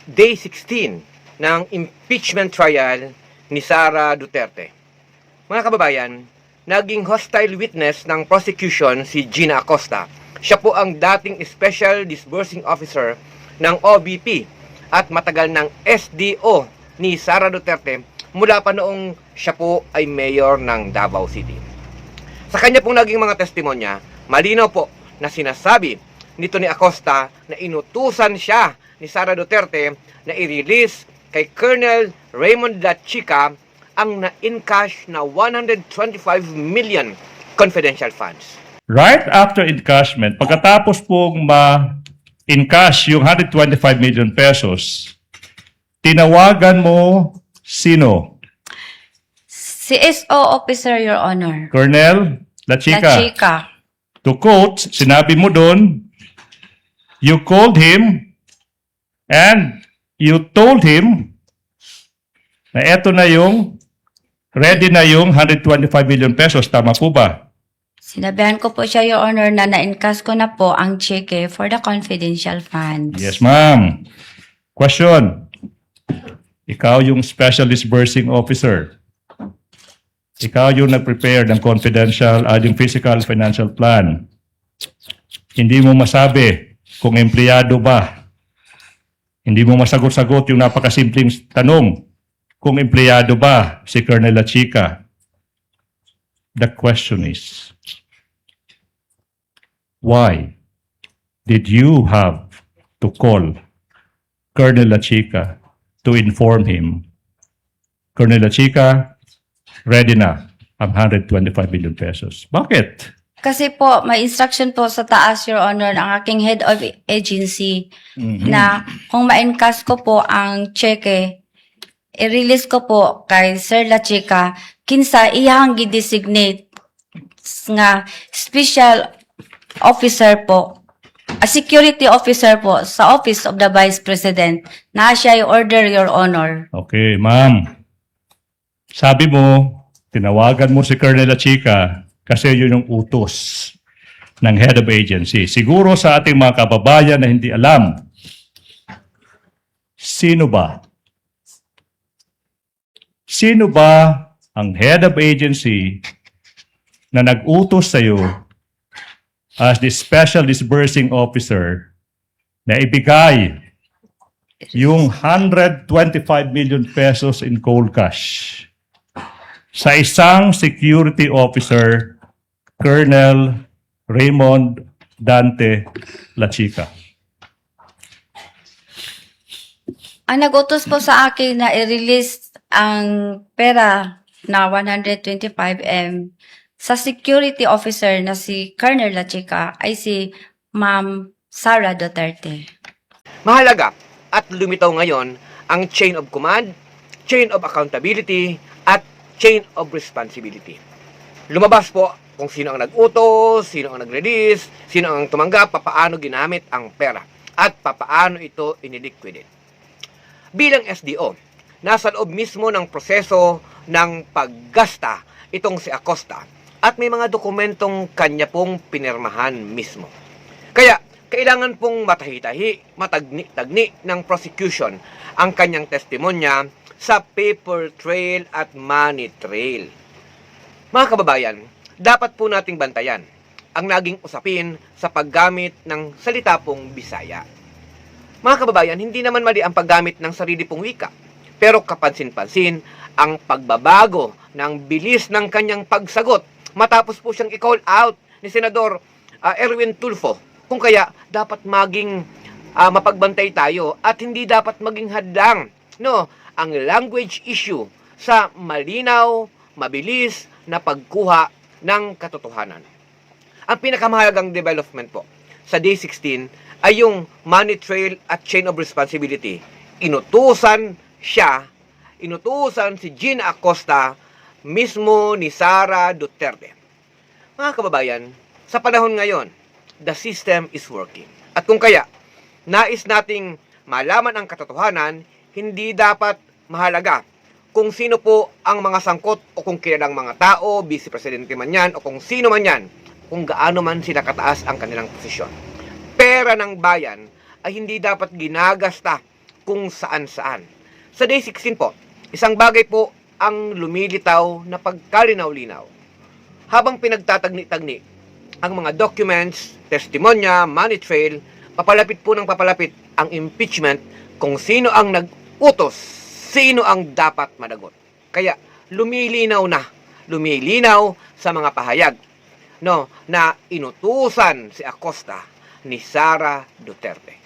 Day 16 ng impeachment trial ni Sara Duterte. Mga kababayan, naging hostile witness ng prosecution si Gina Acosta. Siya po ang dating Special Disbursing Officer ng OBP at matagal ng SDO ni Sara Duterte mula pa noong siya po ay mayor ng Davao City. Sa kanya pong naging mga testimonya, malinaw po na sinasabi nito ni Acosta na inutusan siya ni Sara Duterte na i-release kay Colonel Raymond Lachica ang na-encash na 125 million confidential funds. Right after encashment, pagkatapos pong ma-encash yung 125 million pesos, tinawagan mo sino? Si SO Officer, Your Honor. Colonel Lachica. Lachica. To quote, sinabi mo doon, you called him and you told him na eto na yung ready na yung 125 million pesos. Tama po ba? Sinabihan ko po siya, Your Honor, na na-encash ko na po ang cheque for the confidential funds. Yes, ma'am. Question. Ikaw yung special disbursing officer. Ikaw yung nag-prepare ng confidential, yung physical financial plan. Hindi mo masabi kung empleyado ba. Hindi mo masagot-sagot yung napakasimpleng tanong kung empleyado ba si Colonel Lachica. The question is, why did you have to call Colonel Lachica to inform him, Colonel Lachica, ready na ang 125 million pesos? Bakit? Kasi po, may instruction po sa taas, Your Honor, ng aking head of agency na kung ma-encash ko po ang cheque, i-release ko po kay Sir Lachica, kinsa iyang gi-designate nga special officer po, a security officer po sa Office of the Vice President na siya i-order, Your Honor. Okay, ma'am. Sabi mo, tinawagan mo si Colonel Lachica kasi yun yung utos ng head of agency. Siguro sa ating mga kababayan na hindi alam, sino ba? Sino ba ang head of agency na nag-utos sa iyo as the special disbursing officer na ibigay yung 125 million pesos in cold cash sa isang security officer, Colonel Raymond Dante Lachica? Ang nag-utos po sa akin na i-release ang pera na 125M sa security officer na si Colonel Lachica ay si Ma'am Sara Duterte. Mahalaga at lumitaw ngayon ang chain of command, chain of accountability, at chain of responsibility. Lumabas po kung sino ang nag-utos, sino ang nag-release, sino ang tumanggap, papaano ginamit ang pera, at papaano ito iniliquidate. Bilang SDO, nasa loob mismo ng proseso ng paggasta itong si Acosta at may mga dokumentong kanya pong pinirmahan mismo. Kaya, kailangan pong matahi-tahi, matagni-tagni ng prosecution ang kanyang testimonya sa paper trail at money trail. Mga kababayan, dapat po nating bantayan ang naging usapin sa paggamit ng salita pong Bisaya. Mga kababayan, hindi naman mali ang paggamit ng sarili pong wika, pero kapansin-pansin ang pagbabago ng bilis ng kanyang pagsagot matapos po siyang i-call out ni Senador Erwin Tulfo. Kung kaya, dapat maging mapagbantay tayo at hindi dapat maging hadlang ang language issue sa malinaw, mabilis na pagkuha ng katotohanan. Ang pinakamahalagang development po sa Day 16 ay yung money trail at chain of responsibility. Inutusan si Gina Acosta mismo ni Sara Duterte. Mga kababayan, sa panahon ngayon, the system is working. At kung kaya, nais nating malaman ang katotohanan, hindi dapat mahalaga kung sino po ang mga sangkot o kung kilalang mga tao, vice presidente man yan o kung sino man yan, kung gaano man sila kataas ang kanilang posisyon. Pera ng bayan ay hindi dapat ginagasta kung saan-saan. Sa day 16 po, isang bagay po ang lumilitaw na pagkalinaw-linaw. Habang pinagtatagni-tagni ang mga documents, testimonya, money trail, papalapit po ng papalapit ang impeachment kung sino ang nag-utos, sino ang dapat managot. Kaya lumilinaw sa mga pahayag no, na inutusan si Acosta ni Sara Duterte.